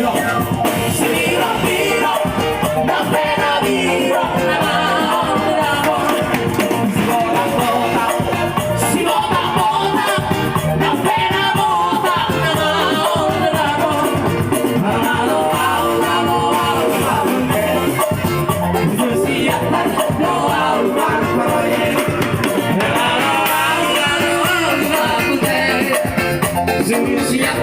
Sibirong Birong Nangpe Na Botak Namaol Sibotak botak Sibotak botak Nangpe Na Botak Namaol Halo halo musisi siantar